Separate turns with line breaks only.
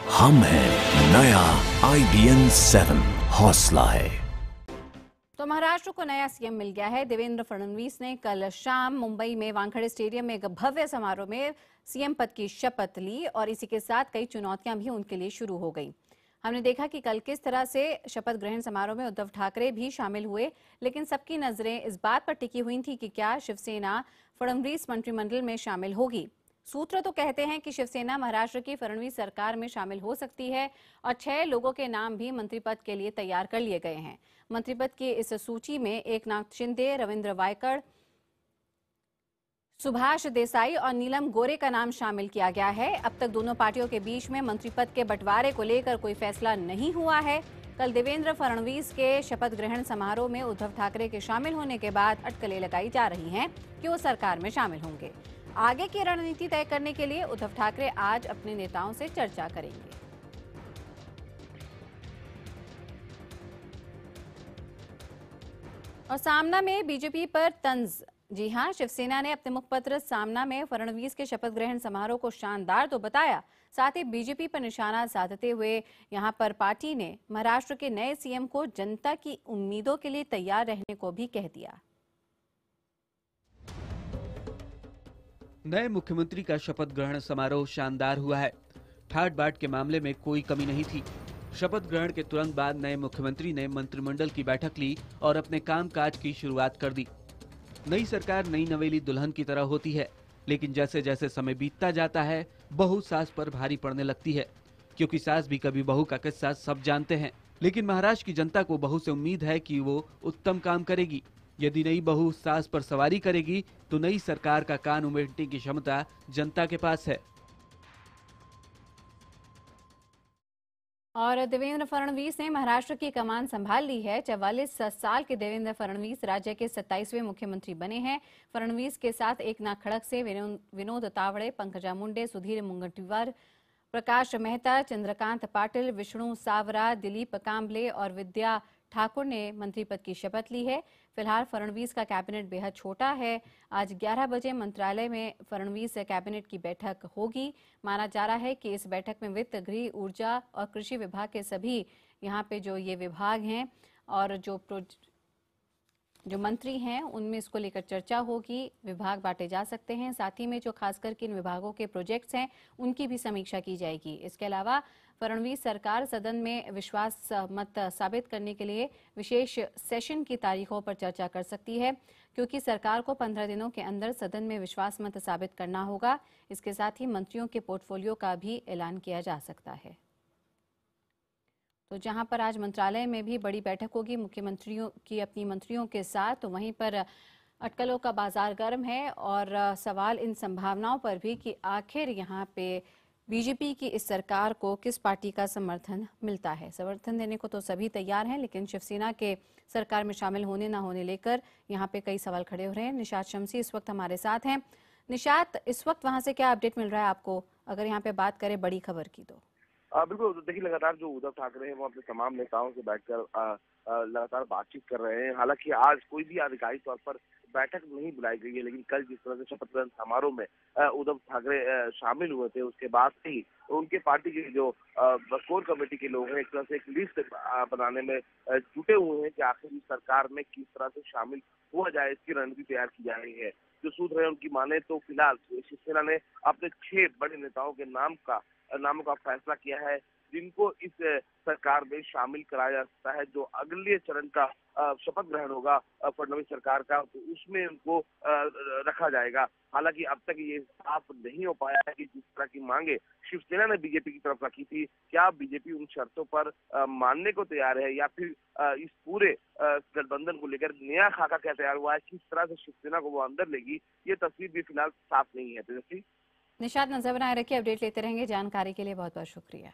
हम हैं नया IBN 7, हौसला है।
तो महाराष्ट्र को नया सीएम मिल गया है। देवेंद्र फडणवीस ने कल शाम मुंबई में वानखेड़े स्टेडियम में एक भव्य समारोह में सीएम पद की शपथ ली और इसी के साथ कई चुनौतियां भी उनके लिए शुरू हो गई। हमने देखा कि कल किस तरह से शपथ ग्रहण समारोह में उद्धव ठाकरे भी शामिल हुए, लेकिन सबकी नजरें इस बात पर टिकी हुई थी कि क्या शिवसेना फडणवीस मंत्रिमंडल में शामिल होगी। सूत्र तो कहते हैं कि शिवसेना महाराष्ट्र की फडणवीस सरकार में शामिल हो सकती है और 6 लोगों के नाम भी मंत्री पद के लिए तैयार कर लिए गए हैं। मंत्री पद की इस सूची में एकनाथ शिंदे, रविंद्र वायकड़, सुभाष देसाई और नीलम गोरे का नाम शामिल किया गया है। अब तक दोनों पार्टियों के बीच में मंत्री पद के बंटवारे को लेकर कोई फैसला नहीं हुआ है। कल देवेंद्र फडणवीस के शपथ ग्रहण समारोह में उद्धव ठाकरे के शामिल होने के बाद अटकलें लगाई जा रही हैं कि वो सरकार में शामिल होंगे। आगे की रणनीति तय करने के लिए उद्धव ठाकरे आज अपने नेताओं से चर्चा करेंगे। और सामना में बीजेपी पर तंज। जी हां, शिवसेना ने अपने मुखपत्र सामना में फडणवीस के शपथ ग्रहण समारोह को शानदार तो बताया, साथ ही बीजेपी पर निशाना साधते हुए यहां पर पार्टी ने महाराष्ट्र के नए सीएम को जनता की उम्मीदों के लिए तैयार रहने को भी कह दिया।
नए मुख्यमंत्री का शपथ ग्रहण समारोह शानदार हुआ है। ठाट बाट के मामले में कोई कमी नहीं थी। शपथ ग्रहण के तुरंत बाद नए मुख्यमंत्री ने मंत्रिमंडल की बैठक ली और अपने कामकाज की शुरुआत कर दी। नई सरकार नई नवेली दुल्हन की तरह होती है, लेकिन जैसे जैसे समय बीतता जाता है बहू सास पर भारी पड़ने लगती है, क्योंकि सास भी कभी बहू का किस्सा सब जानते हैं। लेकिन महाराष्ट्र की जनता को बहू से उम्मीद है कि वो उत्तम काम करेगी। यदि नई बहू सास पर सवारी करेगी तो नई सरकार का कान उमेटने की क्षमता जनता के पास है।
और देवेंद्र फडणवीस ने महाराष्ट्र की कमान संभाल ली है। 44 साल के देवेंद्र फडणवीस राज्य के 27वें मुख्यमंत्री बने हैं। फडणवीस के साथ एकनाथ खड़से, विनोद तावड़े, पंकजा मुंडे, सुधीर मुनगंटीवार, प्रकाश मेहता, चंद्रकांत पाटिल, विष्णु सावरा, दिलीप कांबले और विद्या ठाकुर ने मंत्री पद की शपथ ली है। फिलहाल फडणवीस का कैबिनेट बेहद छोटा है। आज 11 बजे मंत्रालय में फडणवीस कैबिनेट की बैठक होगी। माना जा रहा है कि इस बैठक में वित्त, गृह, ऊर्जा और कृषि विभाग के सभी यहाँ पे जो ये विभाग हैं और जो मंत्री हैं उनमें इसको लेकर चर्चा होगी। विभाग बांटे जा सकते हैं, साथ ही में जो खासकर के इन विभागों के प्रोजेक्ट्स हैं उनकी भी समीक्षा की जाएगी। इसके अलावा फडणवीस सरकार सदन में विश्वास मत साबित करने के लिए विशेष सेशन की तारीखों पर चर्चा कर सकती है, क्योंकि सरकार को 15 दिनों के अंदर सदन में विश्वास मत साबित करना होगा। इसके साथ ही मंत्रियों के पोर्टफोलियो का भी ऐलान किया जा सकता है। तो जहां पर आज मंत्रालय में भी बड़ी बैठक होगी मुख्यमंत्रियों की अपनी मंत्रियों के साथ, तो वहीं पर अटकलों का बाजार गर्म है और सवाल इन संभावनाओं पर भी कि आखिर यहां पे बीजेपी की इस सरकार को किस पार्टी का समर्थन मिलता है। समर्थन देने को तो सभी तैयार हैं, लेकिन शिवसेना के सरकार में शामिल होने ना होने लेकर यहाँ पे कई सवाल खड़े हो रहे हैं। निशात शमसी इस वक्त हमारे साथ हैं। निशात, इस वक्त वहां से क्या अपडेट मिल रहा है आपको, अगर यहाँ पे बात करें बड़ी खबर की तो?
बिल्कुल, देखिए लगातार जो उद्धव ठाकरे हैं वो अपने तमाम नेताओं से बैठकर लगातार बातचीत कर रहे हैं। हालांकि आज कोई भी आधिकारिक तौर पर बैठक नहीं बुलाई गई है, लेकिन कल जिस तरह से शपथ ग्रहण समारोह में उद्धव ठाकरे शामिल हुए थे, उसके बाद से ही उनके पार्टी के जो कोर कमेटी के लोग हैं एक तरह से एक लिस्ट बनाने में जुटे हुए हैं कि आखिर इस सरकार में किस तरह से शामिल हुआ जाए, इसकी रणनीति तैयार की जा रही है। जो सूत्र है उनकी माने तो फिलहाल शिवसेना ने अपने 6 बड़े नेताओं के नामों का फैसला किया है, जिनको इस सरकार में शामिल कराया जा सकता है। जो अगले चरण का शपथ ग्रहण होगा फडणवीस सरकार का, तो उसमें उनको रखा जाएगा। हालांकि अब तक ये साफ नहीं हो पाया है कि जिस तरह की मांगे शिवसेना ने बीजेपी की तरफ रखी थी, क्या बीजेपी उन शर्तों पर मानने को तैयार है, या फिर इस पूरे गठबंधन को लेकर नया खाका क्या तैयार हुआ है, किस तरह से शिवसेना को वो अंदर लेगी, ये तस्वीर भी फिलहाल साफ नहीं है। तेजस्वी,
निशात, नजर बनाए रखिए, अपडेट लेते रहेंगे। जानकारी के लिए बहुत बहुत शुक्रिया।